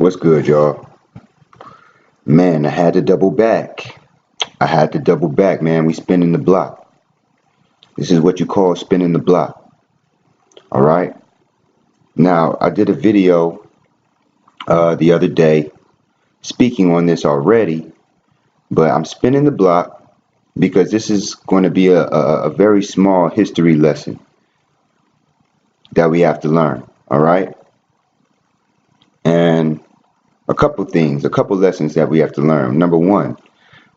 What's good, y'all? Man, I had to double back. Man. We spinning the block. This is what you call spinning the block. All right. Now, I did a video the other day speaking on this already, but I'm spinning the block because this is going to be a very small history lesson that we have to learn. All right. And a couple lessons that we have to learn. Number one,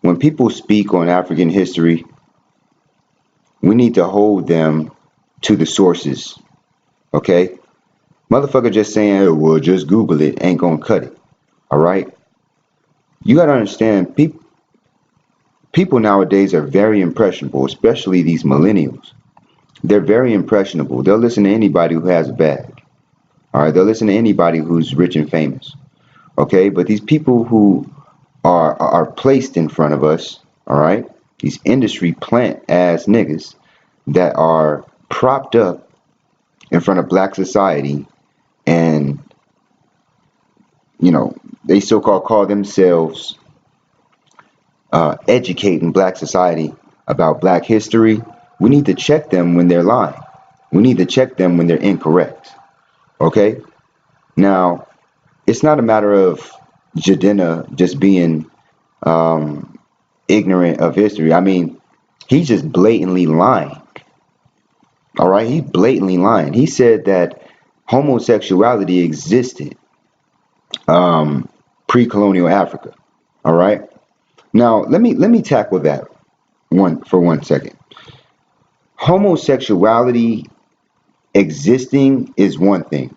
when people speak on African history, we need to hold them to the sources, okay? Motherfucker just saying, oh, well, just Google it, ain't gonna cut it, all right? You gotta understand, people nowadays are very impressionable, especially these millennials. They're very impressionable. They'll listen to anybody who has a bag, all right? They'll listen to anybody who's rich and famous, okay? But these people who are placed in front of us, all right? These industry plant ass niggas that are propped up in front of black society, and they so-called call themselves educating black society about black history. We need to check them when they're lying. We need to check them when they're incorrect. Okay? Now, it's not a matter of Jidenna just being ignorant of history. I mean, he's just blatantly lying. All right? He's blatantly lying. He said that homosexuality existed pre-colonial Africa. All right? Now, let me tackle that for 1 second. Homosexuality existing is one thing,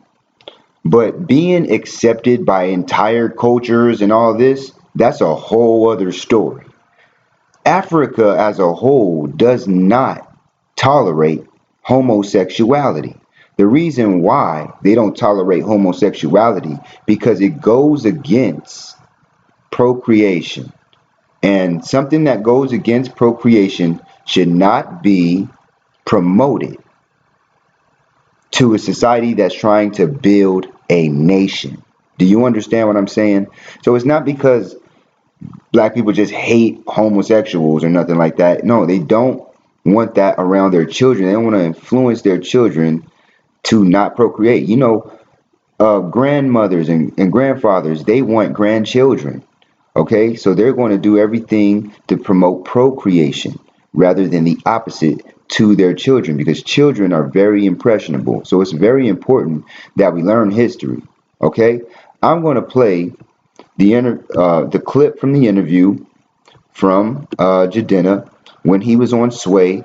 but being accepted by entire cultures and all this, that's a whole other story. Africa as a whole does not tolerate homosexuality. The reason why they don't tolerate homosexuality because it goes against procreation. And something that goes against procreation should not be promoted to a society that's trying to build a nation. Do you understand what I'm saying? So it's not because black people just hate homosexuals or nothing like that. No, they don't want that around their children. They don't want to influence their children to not procreate. Grandmothers and grandfathers, they want grandchildren. Okay, so they're going to do everything to promote procreation rather than the opposite to their children, because children are very impressionable. So it's very important that we learn history. Okay, I'm going to play the clip from the interview from Jidenna when he was on Sway,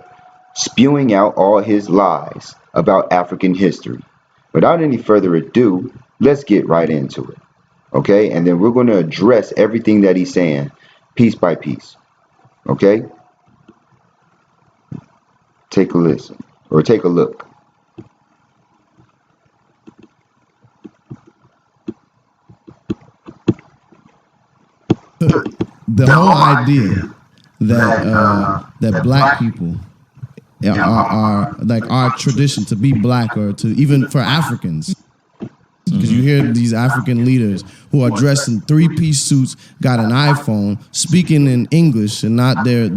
spewing out all his lies about African history. Without any further ado, let's get right into it. Okay, and then we're going to address everything that he's saying piece by piece. Okay, take a listen or take a look. The whole idea that black people are like our tradition to be black, or to even for Africans, because you hear these African leaders who are dressed in three-piece suits, got an iPhone, speaking in English and not their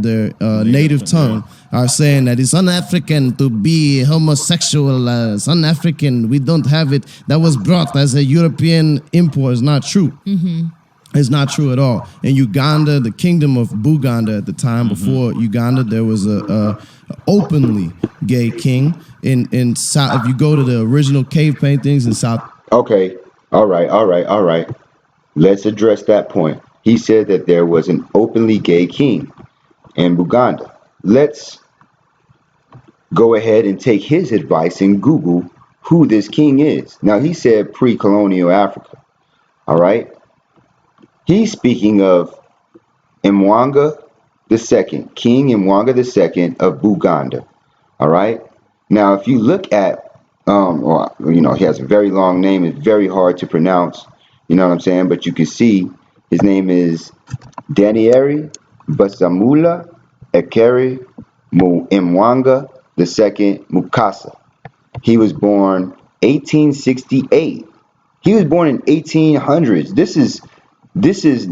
native tongue, are saying that it's un-African to be homosexual. It's un-African. We don't have it. That was brought as a European import. It's not true. It's not true at all. In Uganda, the kingdom of Buganda at the time, before Uganda, there was a openly gay king. In South, if you go to the original cave paintings in South. Okay, all right. Let's address that point. He said that there was an openly gay king in Buganda. Let's go ahead and take his advice and Google who this king is. Now, he said pre-colonial Africa. All right. He's speaking of Mwanga II, King Mwanga II of Buganda. All right. Now, if you look at, he has a very long name. It's very hard to pronounce. You know what I'm saying? But you can see his name is Danieri Basamula Ekeri Mwanga II Mukasa. He was born 1868. He was born in 1800s. This is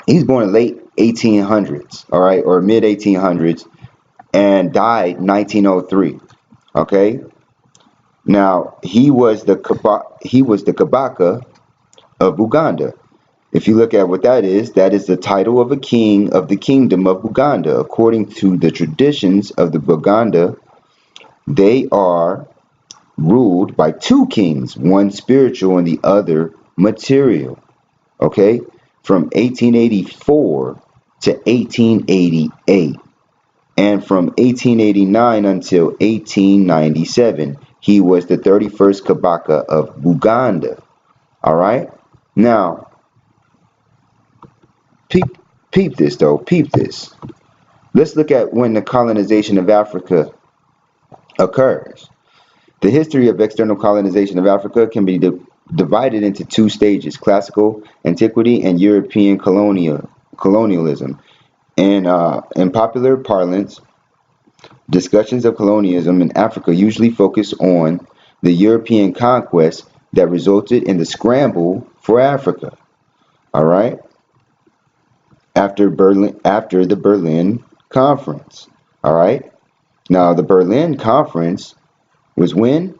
he's born in late 1800s, all right, or mid 1800s, and died 1903. Okay. Now he was the Kabaka of Uganda. If you look at what that is the title of a king of the kingdom of Uganda. According to the traditions of the Buganda, they are ruled by two kings, one spiritual and the other material. Okay, from 1884 to 1888, and from 1889 until 1897, he was the 31st Kabaka of Uganda. All right, now peep this though, peep this. Let's look at when the colonization of Africa occurs. The history of external colonization of Africa can be divided into two stages: classical antiquity and European colonialism. And in popular parlance, discussions of colonialism in Africa usually focus on the European conquest that resulted in the scramble for Africa. All right, after the Berlin Conference. All right, now the Berlin Conference was when?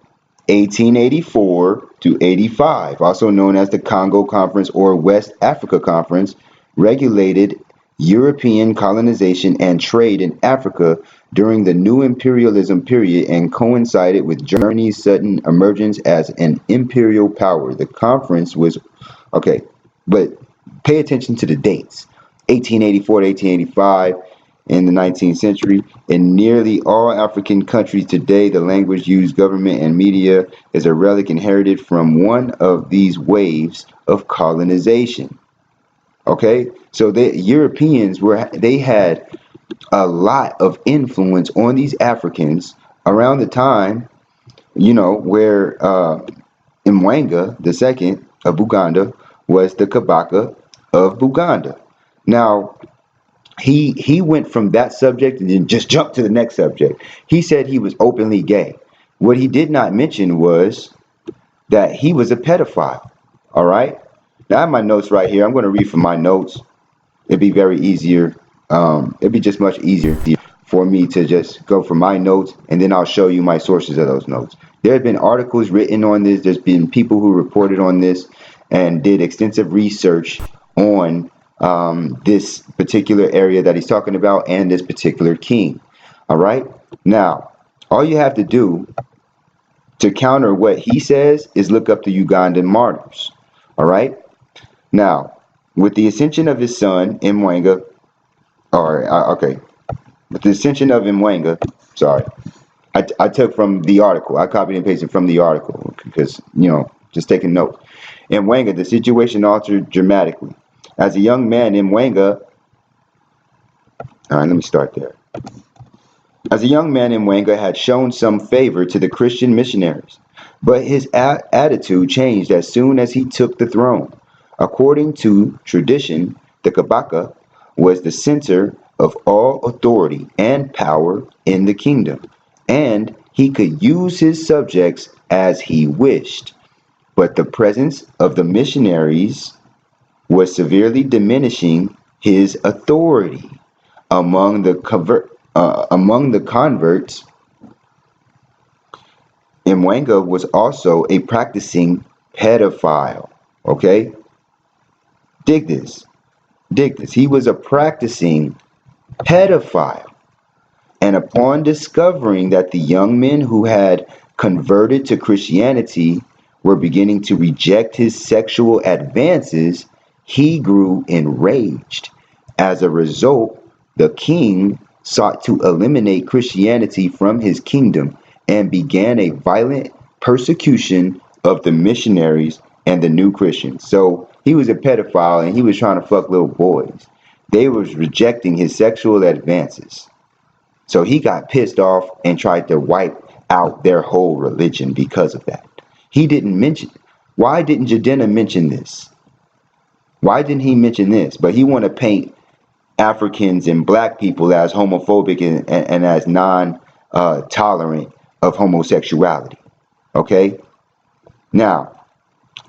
1884 to 85, also known as the Congo Conference or West Africa Conference, regulated European colonization and trade in Africa during the New Imperialism period and coincided with Germany's sudden emergence as an imperial power. The conference was, okay, but pay attention to the dates. 1884 to 1885. In the 19th century, in nearly all African countries today, the language used, government, and media is a relic inherited from one of these waves of colonization. Okay, so the Europeans they had a lot of influence on these Africans around the time, where Mwanga II of Buganda was the Kabaka of Buganda. Now, he went from that subject and then just jumped to the next subject. He said he was openly gay. What he did not mention was that he was a pedophile. All right. Now I have my notes right here. I'm going to read from my notes. It'd be very easier. It'd be just much easier for me to just go from my notes and then I'll show you my sources of those notes. There have been articles written on this. There's been people who reported on this and did extensive research on this particular area that he's talking about and this particular king. All right. Now, all you have to do to counter what he says is look up the Ugandan martyrs. All right. Now, with the ascension of his son, Mwanga, with the ascension of Mwanga, sorry, I took from the article. I copied and pasted from the article because, just taking note. In Mwanga, the situation altered dramatically. As a young man, Mwanga, let me start there. As a young man, Mwanga had shown some favor to the Christian missionaries, but his attitude changed as soon as he took the throne. According to tradition, the Kabaka was the center of all authority and power in the kingdom, and he could use his subjects as he wished. But the presence of the missionaries was severely diminishing his authority. Among the converts, Mwanga was also a practicing pedophile. Okay? Dig this. He was a practicing pedophile. And upon discovering that the young men who had converted to Christianity were beginning to reject his sexual advances, he grew enraged. As a result, the king sought to eliminate Christianity from his kingdom and began a violent persecution of the missionaries and the new Christians. So he was a pedophile and he was trying to fuck little boys. They was rejecting his sexual advances. So he got pissed off and tried to wipe out their whole religion because of that. He didn't mention. Why didn't Jidenna mention this? Why didn't he mention this? But he want to paint Africans and black people as homophobic and as non-tolerant of homosexuality. Okay? Now,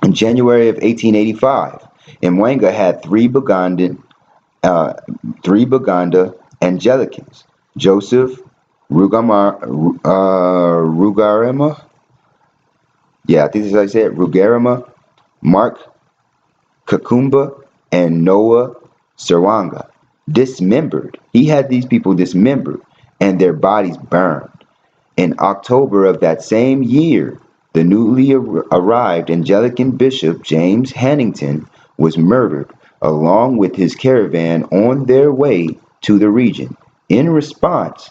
In January of 1885, Mwanga had three Buganda Angelicans: Joseph Rugarema, yeah, I think that's how I say it, Rugarema, Mark Kakumba, and Noah Serwanga. Dismembered. He had these people dismembered and their bodies burned. In October of that same year, the newly arrived Anglican Bishop James Hannington was murdered, along with his caravan on their way to the region. In response,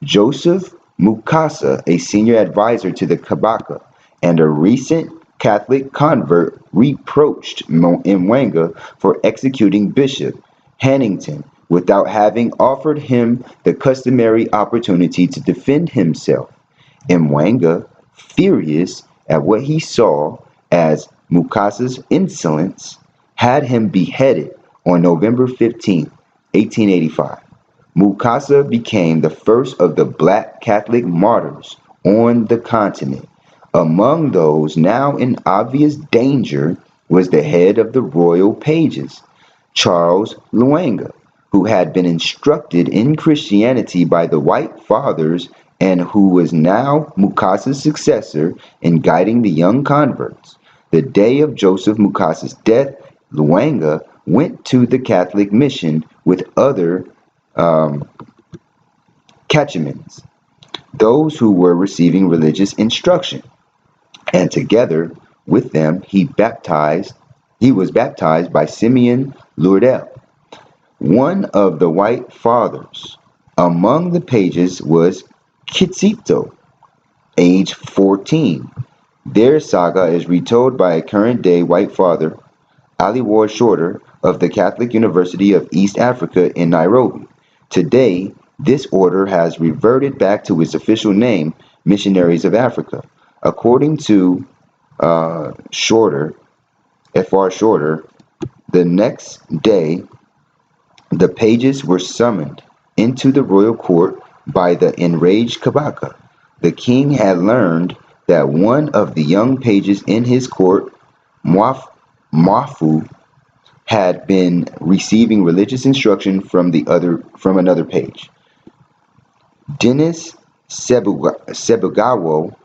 Joseph Mukasa, a senior advisor to the Kabaka and a recent Catholic convert, reproached Mwanga for executing Bishop Hannington without having offered him the customary opportunity to defend himself. Mwanga, furious at what he saw as Mukasa's insolence, had him beheaded on November 15, 1885. Mukasa became the first of the black Catholic martyrs on the continent. Among those now in obvious danger was the head of the royal pages, Charles Lwanga, who had been instructed in Christianity by the White Fathers and who was now Mukasa's successor in guiding the young converts. The day of Joseph Mukasa's death, Lwanga went to the Catholic mission with other catechumens, those who were receiving religious instruction, and together with them he was baptized by Simeon Lourdel, one of the White Fathers. Among the pages was Kitsito, age 14. Their saga is retold by a current-day White Father, Ali Ward Shorter, of the Catholic University of East Africa in Nairobi. Today, this order has reverted back to its official name, Missionaries of Africa. According to Shorter, F.R. Shorter, the next day, the pages were summoned into the royal court by the enraged Kabaka. The king had learned that one of the young pages in his court, Mwafu, had been receiving religious instruction from another page. Dennis Sebugawo,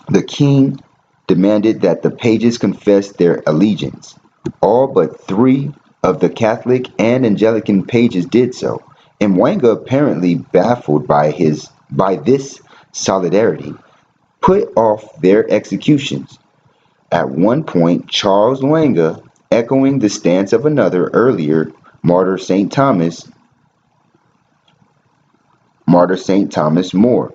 the king, demanded that the pages confess their allegiance. All but 3 of the Catholic and Anglican pages did so, and Mwanga, apparently baffled by this solidarity, put off their executions. At one point, Charles Lwanga, echoing the stance of another earlier martyr, St. Thomas More,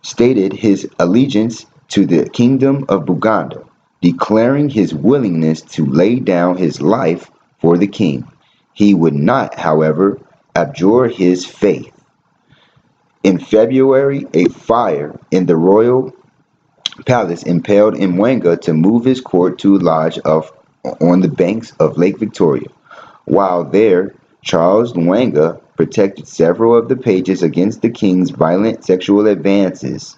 stated his allegiance to the kingdom of Buganda, declaring his willingness to lay down his life for the king. He would not, however, abjure his faith. In February, a fire in the royal palace impelled Mwanga to move his court to a lodge on the banks of Lake Victoria. While there, Charles Lwanga protected several of the pages against the king's violent sexual advances.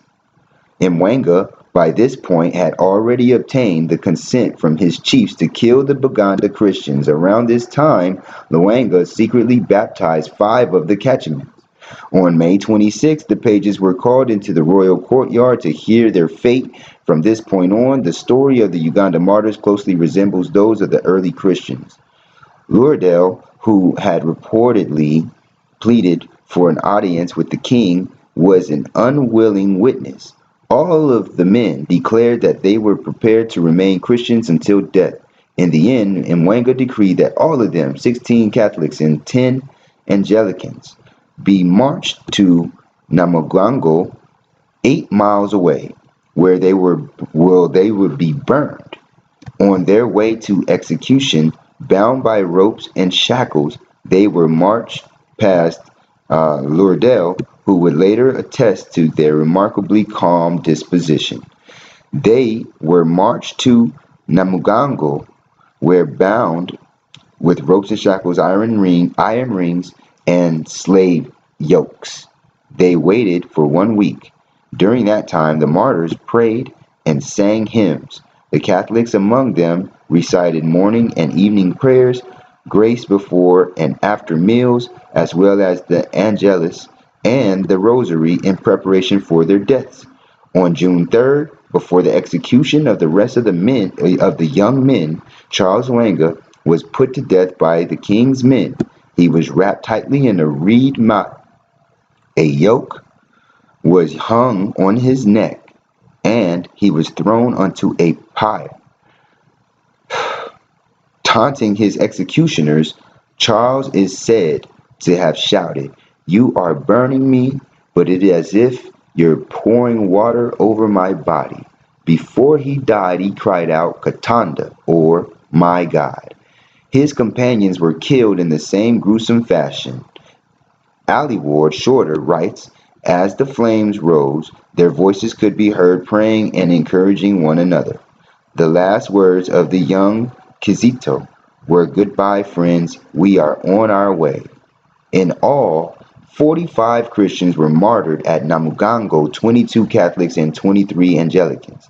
Mwanga, by this point, had already obtained the consent from his chiefs to kill the Buganda Christians. Around this time, Lwanga secretly baptized 5 of the catechumens. On May 26, the pages were called into the royal courtyard to hear their fate. From this point on, the story of the Uganda martyrs closely resembles those of the early Christians. Lourdel, who had reportedly pleaded for an audience with the king, was an unwilling witness. All of the men declared that they were prepared to remain Christians until death. In the end, Mwanga decreed that all of them, 16 Catholics and 10 Anglicans, be marched to Namugongo, 8 miles away, where they would be burned. On their way to execution, bound by ropes and shackles, they were marched past Lourdel, who would later attest to their remarkably calm disposition. They were marched to Namugongo, where bound with ropes and shackles, iron rings, and slave yokes. They waited for 1 week. During that time, the martyrs prayed and sang hymns. The Catholics among them recited morning and evening prayers, grace before and after meals, as well as the Angelus and the Rosary in preparation for their deaths. On June 3rd, before the execution of the rest of the young men, Charles Wanga was put to death by the king's men. He was wrapped tightly in a reed knot. A yoke was hung on his neck, and he was thrown onto a pyre. Taunting his executioners, Charles is said to have shouted, "You are burning me, but it is as if you're pouring water over my body." Before he died, he cried out, "Katanda," or "My God." His companions were killed in the same gruesome fashion. Aliwood Shorter writes, "As the flames rose, their voices could be heard praying and encouraging one another. The last words of the young Kizito were, 'Goodbye, friends, we are on our way.'" In all, 45 Christians were martyred at Namugongo, 22 Catholics and 23 Anglicans.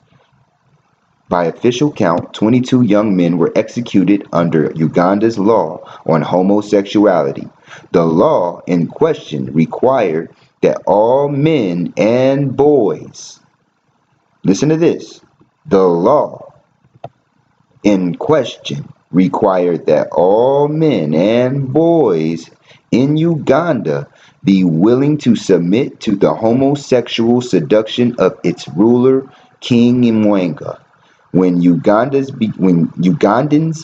By official count, 22 young men were executed under Uganda's law on homosexuality. The law in question required that all men and boys, listen to this, the law in question required that all men and boys in Uganda be willing to submit to the homosexual seduction of its ruler, King Mwenga. When Ugandans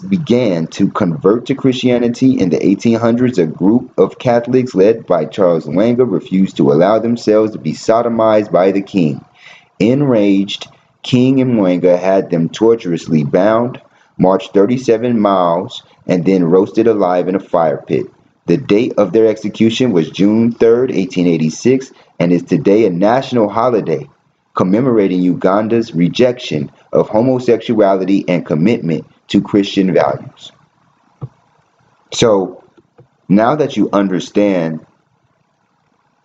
began to convert to Christianity in the 1800s, a group of Catholics led by Charles Wanga refused to allow themselves to be sodomized by the king. Enraged, King Mwenga had them torturously bound, marched 37 miles, and then roasted alive in a fire pit. The date of their execution was June 3rd, 1886, and is today a national holiday commemorating Uganda's rejection of homosexuality and commitment to Christian values. So, now that you understand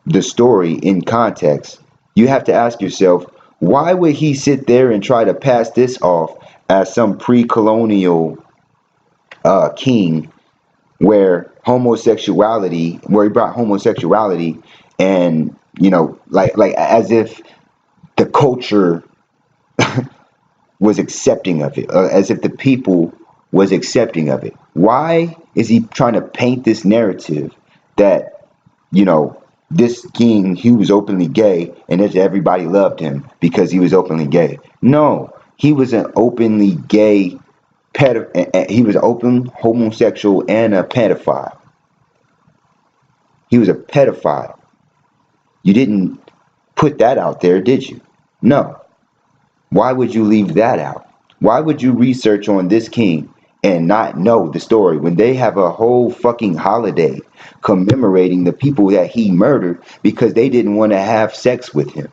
the story in context, you have to ask yourself, why would he sit there and try to pass this off as some pre-colonial king where he brought homosexuality and, like as if the culture was accepting of it, as if the people was accepting of it? Why is he trying to paint this narrative that, this king, he was openly gay and that everybody loved him because he was openly gay? No, he was an openly gay he was open homosexual and a pedophile. He was a pedophile. You didn't put that out there, did you? No. Why would you leave that out? Why would you research on this king and not know the story when they have a whole fucking holiday commemorating the people that he murdered because they didn't want to have sex with him?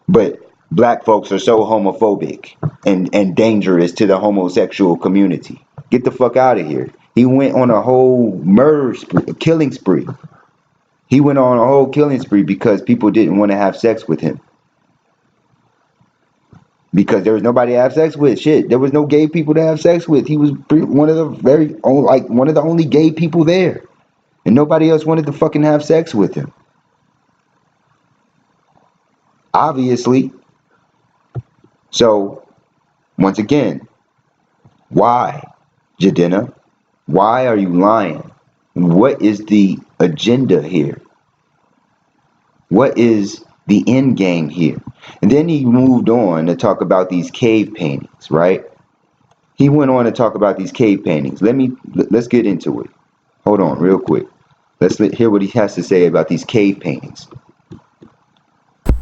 But black folks are so homophobic and dangerous to the homosexual community. Get the fuck out of here. He went on a whole killing spree. He went on a whole killing spree because people didn't want to have sex with him. Because there was nobody to have sex with. Shit, there was no gay people to have sex with. He was one of the only gay people there, and nobody else wanted to fucking have sex with him. Obviously. So, once again, why, Jidenna? Why are you lying? What is the agenda here? What is the end game here? And then he moved on to talk about these cave paintings, right? He went on to talk about these cave paintings. Let's get into it. Hold on real quick. Let's hear what he has to say about these cave paintings.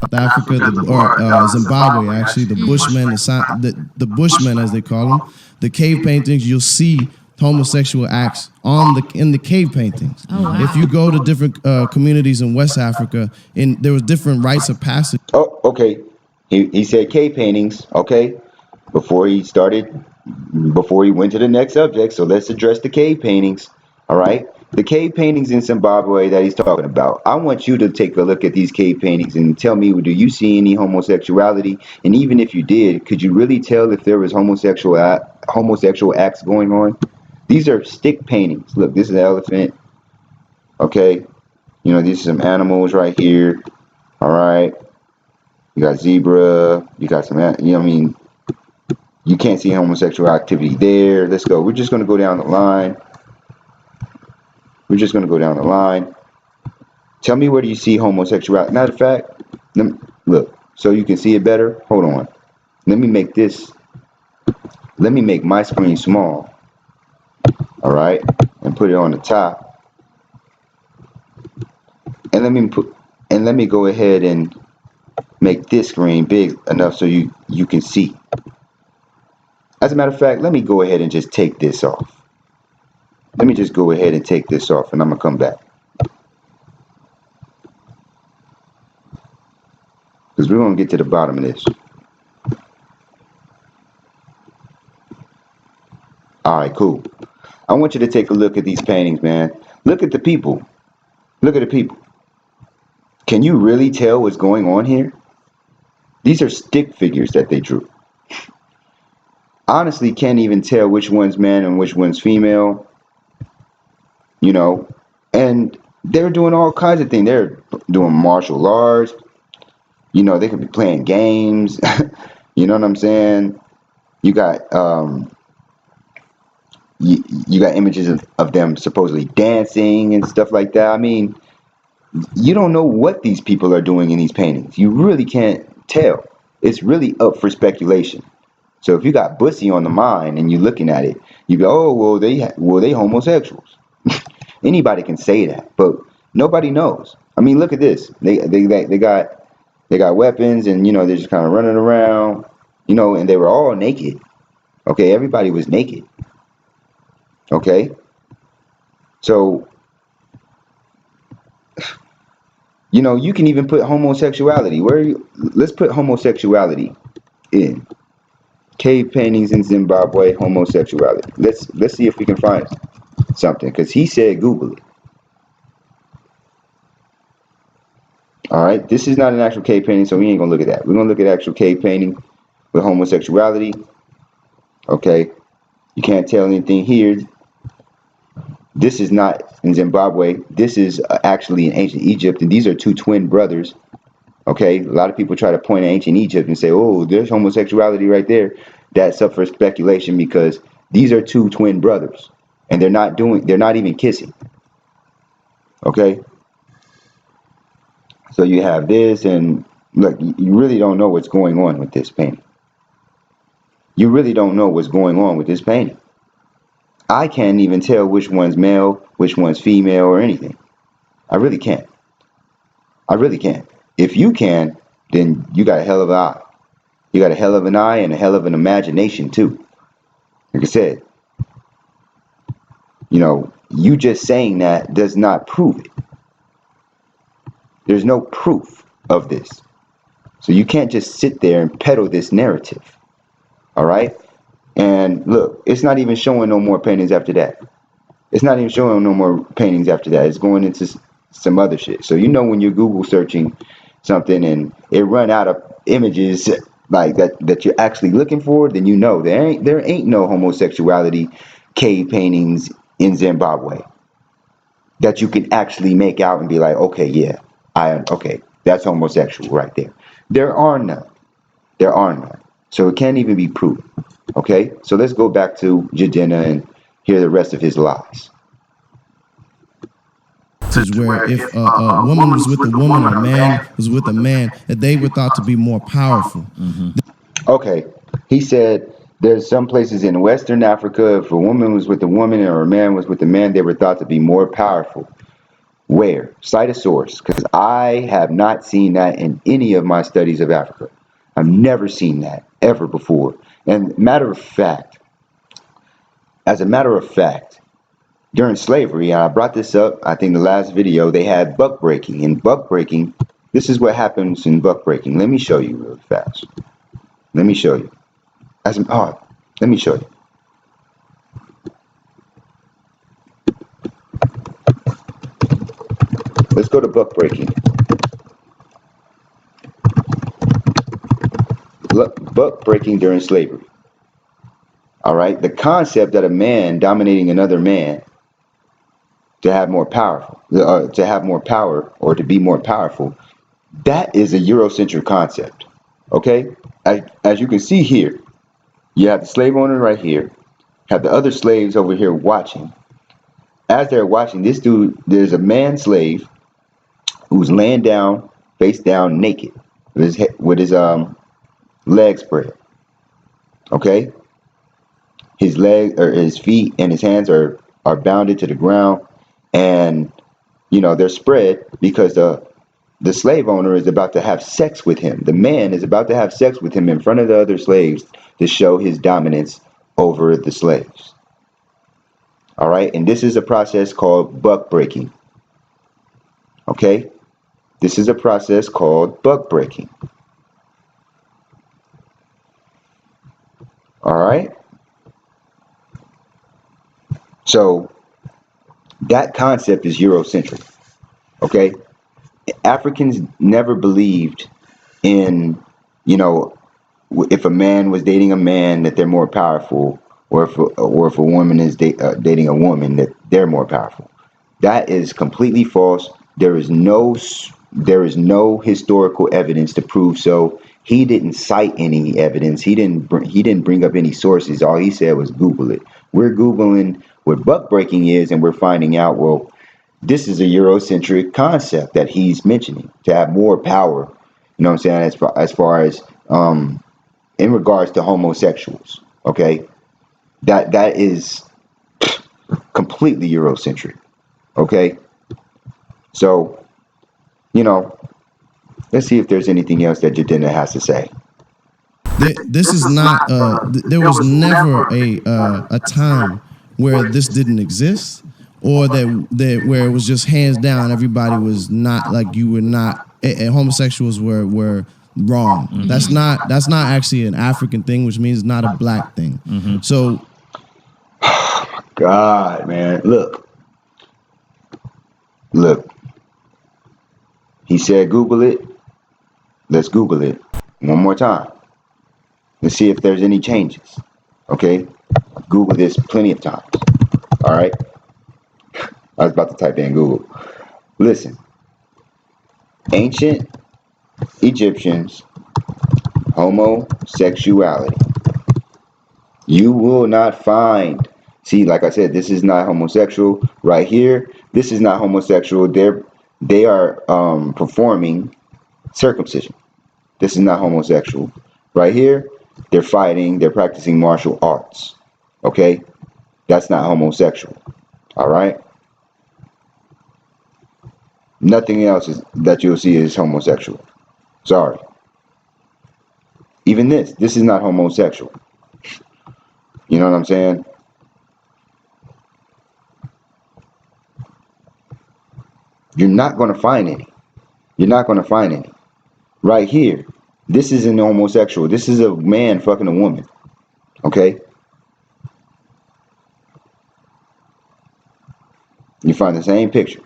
South Africa, Zimbabwe, actually, the Bushmen, the Bushmen as they call them, the cave paintings, you'll see homosexual acts in the cave paintings. Oh, wow. If you go to different communities in West Africa, there was different rites of passage. Oh, okay. He said cave paintings, okay, before he went to the next subject. So let's address the cave paintings, all right? The cave paintings in Zimbabwe that he's talking about, I want you to take a look at these cave paintings and tell me, do you see any homosexuality? And even if you did, could you really tell if there was homosexual acts going on? These are stick paintings. Look, this is an elephant. Okay, you know, these are some animals right here. All right, you got zebra. You got some, you know, what I mean, you can't see homosexual activity there. Let's go. We're just gonna go down the line. We're just gonna go down the line. Tell me, where do you see homosexuality? Matter of fact, look, so you can see it better. Hold on. Let me make this. Let me make my screen small. All right, and put it on the top. And let me go ahead and make this screen big enough so you can see. As a matter of fact, let me go ahead and just take this off. Let me just go ahead and take this off, and I'm gonna come back. Because we're going to get to the bottom of this. Alright, cool. I want you to take a look at these paintings, man. Look at the people. Look at the people. Can you really tell what's going on here? These are stick figures that they drew. Honestly, can't even tell which one's man and which one's female. You know, and they're doing all kinds of things. They're doing martial arts. You know, they could be playing games. You know what I'm saying? You got you got images of them supposedly dancing and stuff like that. I mean, you don't know what these people are doing in these paintings. You really can't tell. It's really up for speculation. So if you got Bussy on the mind and you're looking at it, you go, oh, well, they homosexuals. Anybody can say that, but nobody knows. I mean, look at this. They got weapons, and you know, they're just kind of running around, you know, and they were all naked. Okay, everybody was naked. Okay, so you know, you can even put homosexuality. Let's put homosexuality in cave paintings in Zimbabwe. Homosexuality. Let's see if we can find something, because he said Google it. All right, this is not an actual cave painting, so we ain't gonna look at that. We're gonna look at actual cave painting with homosexuality. Okay, you can't tell anything here. This is not in Zimbabwe. This is actually in ancient Egypt, and these are two twin brothers. Okay, a lot of people try to point at ancient Egypt and say, oh, there's homosexuality right there. That's up for speculation, because these are two twin brothers, and they're not even kissing. Okay, so you have this, and look, you really don't know what's going on with this painting. You really don't know what's going on with this painting. I can't even tell which one's male, which one's female, or anything. I really can't. I really can't. If you can, then you got a hell of an eye. You got a hell of an eye and a hell of an imagination too. Like I said, you know, you just saying that does not prove it. There's no proof of this. So you can't just sit there and peddle this narrative. All right? And look, it's not even showing no more paintings after that. It's not even showing no more paintings after that. It's going into some other shit. So you know, when you're Google searching something and it run out of images like that you're actually looking for, then you know there ain't no homosexuality cave paintings in Zimbabwe that you can actually make out and be like, okay, yeah, okay, that's homosexual right there. There are none. There are none. So it can't even be proven. Okay, so let's go back to Jidenna and hear the rest of his lies. Is where if a woman was with a woman or a man was with a man, that they were thought to be more powerful. Okay, he said there's some places in Western Africa, if a woman was with a woman or a man was with a man, they were thought to be more powerful. Where? Cite a source, because I have not seen that in any of my studies of Africa. I've never seen that ever before. And as a matter of fact, during slavery, and I brought this up, I think the last video, they had buck breaking. In buck breaking, this is what happens in buck breaking. Let me show you real fast. Let me show you. Let me show you. let's go to buck breaking. Buck breaking during slavery. All right, the concept that a man dominating another man to have more power or to be more powerful, that is a Eurocentric concept. Okay, as you can see here, you have the slave owner right here, have the other slaves over here watching. As they're watching, this dude, there's a man slave who's laying down, face down, naked, with his legs spread. Okay, his leg or his feet and his hands are bounded to the ground, and they're spread because the slave owner is about to have sex with him. The man is about to have sex with him in front of the other slaves to show his dominance over the slaves. All right, and this is a process called buck breaking. Okay, this is a process called buck breaking. All right, so that concept is Eurocentric. Okay, Africans never believed in, if a man was dating a man that they're more powerful, or if a woman is dating a woman that they're more powerful. That is completely false. There is no historical evidence to prove so. He didn't cite any evidence. He didn't bring up any sources. All he said was Google it. We're Googling what buck breaking is, and we're finding out, well, this is a Eurocentric concept that he's mentioning, to have more power. You know what I'm saying? As far as in regards to homosexuals, okay, that is completely Eurocentric. Okay, so let's see if there's anything else that Jidenna has to say. This is not. There was never a time where this didn't exist, or that where it was just hands down. Everybody was not like you were not. Homosexuals were wrong. Mm-hmm. That's not actually an African thing, which means not a black thing. Mm-hmm. So, God, man, look. He said, Google it. Let's Google it one more time. Let's see if there's any changes. Okay, Google this plenty of times. All right. I was about to type in Google. Listen, ancient Egyptians, homosexuality. You will not find. See, like I said, this is not homosexual right here. This is not homosexual. They are performing circumcision. This is not homosexual. Right here, they're fighting. They're practicing martial arts. Okay, that's not homosexual. All right. Nothing else that you'll see is homosexual. Sorry. Even this is not homosexual. You know what I'm saying? You're not going to find any. You're not going to find any. Right here, this isn't homosexual. This is a man fucking a woman. Okay? You find the same picture.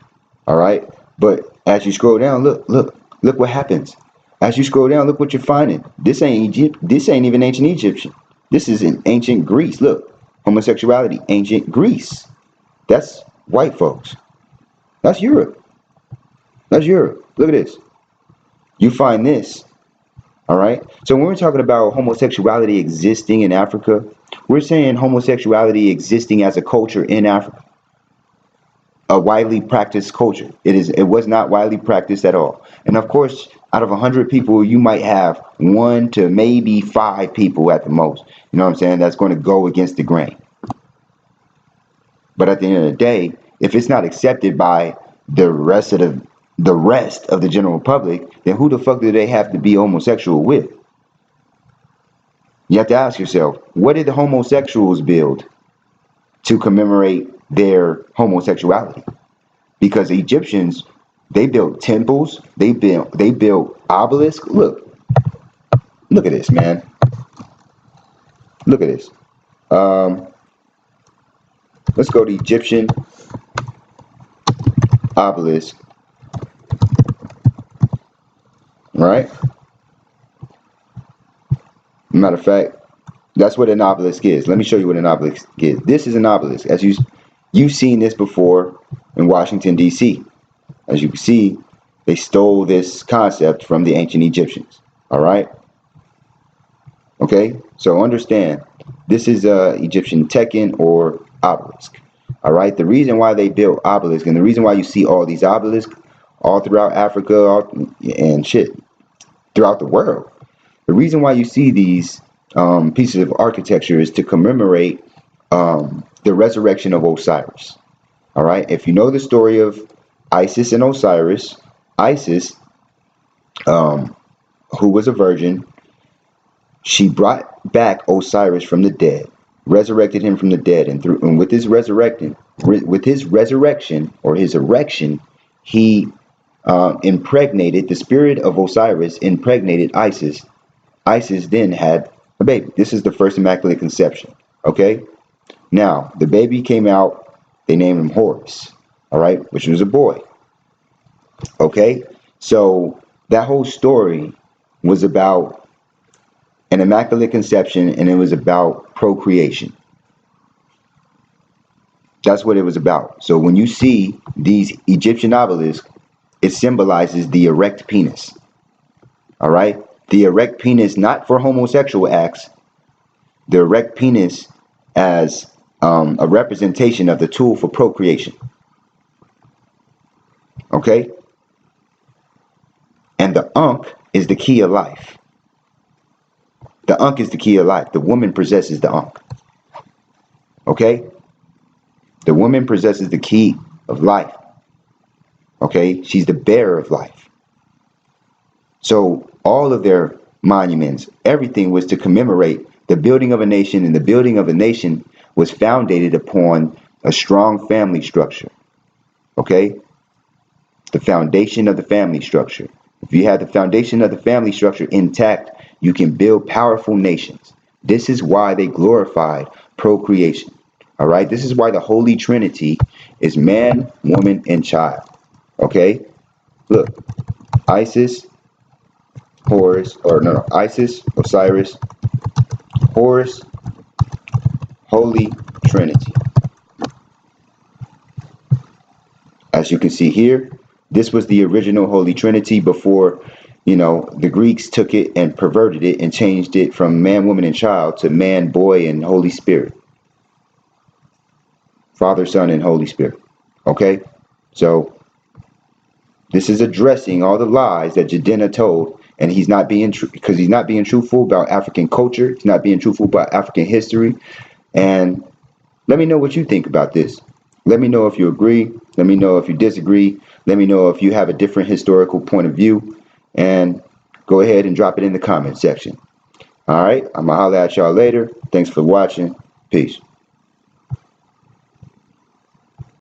All right? But as you scroll down, look what happens. As you scroll down, look what you're finding. This ain't Egypt. This ain't even ancient Egyptian. This is in ancient Greece. Look, homosexuality, ancient Greece. That's white folks. That's Europe. That's Europe. Look at this. You find this. All right. So when we're talking about homosexuality existing in Africa, we're saying homosexuality existing as a culture in Africa. A widely practiced culture. It was not widely practiced at all. And of course, out of 100 people, you might have 1 to maybe 5 people at the most. You know what I'm saying? That's going to go against the grain. But at the end of the day, if it's not accepted by the rest of the general public, then who the fuck do they have to be homosexual with? You have to ask yourself, what did the homosexuals build to commemorate their homosexuality? Because the Egyptians, they built temples, they built obelisks. Look at this, man. Look at this. Let's go to Egyptian obelisk right? Matter of fact, that's what an obelisk is. Let me show you what an obelisk is. This is an obelisk. As you've seen this before in Washington, D.C. As you can see, they stole this concept from the ancient Egyptians. All right? Okay? So understand, this is Egyptian tekken or obelisk. All right? The reason why they built obelisk, and the reason why you see all these obelisks all throughout Africa and shit throughout the world, the reason why you see these pieces of architecture is to commemorate the resurrection of Osiris. All right? If you know the story of Isis and Osiris, Isis, who was a virgin, she brought back Osiris from the dead, resurrected him from the dead, and with his resurrection or his erection, he impregnated the spirit of Osiris, impregnated Isis. Isis then had a baby. This is the first Immaculate Conception. Okay? Now, the baby came out, they named him Horus, all right, which was a boy. Okay? So that whole story was about an Immaculate Conception, and it was about procreation. That's what it was about. So when you see these Egyptian obelisks, it symbolizes the erect penis. All right? The erect penis, not for homosexual acts, the erect penis as a representation of the tool for procreation. Okay? And the Ankh is the key of life. The Ankh is the key of life. The woman possesses the Ankh. Okay? The woman possesses the key of life. Okay? She's the bearer of life. So all of their monuments, everything was to commemorate the building of a nation, and the building of a nation was founded upon a strong family structure. Okay? The foundation of the family structure. If you have the foundation of the family structure intact, you can build powerful nations. This is why they glorified procreation. All right? This is why the Holy Trinity is man, woman, and child. Okay? Look, Isis, Isis, Osiris, Horus, Holy Trinity. As you can see here, this was the original Holy Trinity before, the Greeks took it and perverted it and changed it from man, woman, and child to man, boy, and Holy Spirit. Father, Son, and Holy Spirit. Okay? So, this is addressing all the lies that Jidenna told, and he's not being because he's not being truthful about African culture. He's not being truthful about African history. And let me know what you think about this. Let me know if you agree. Let me know if you disagree. Let me know if you have a different historical point of view. And go ahead and drop it in the comment section. All right. I'm going to holler at y'all later. Thanks for watching. Peace.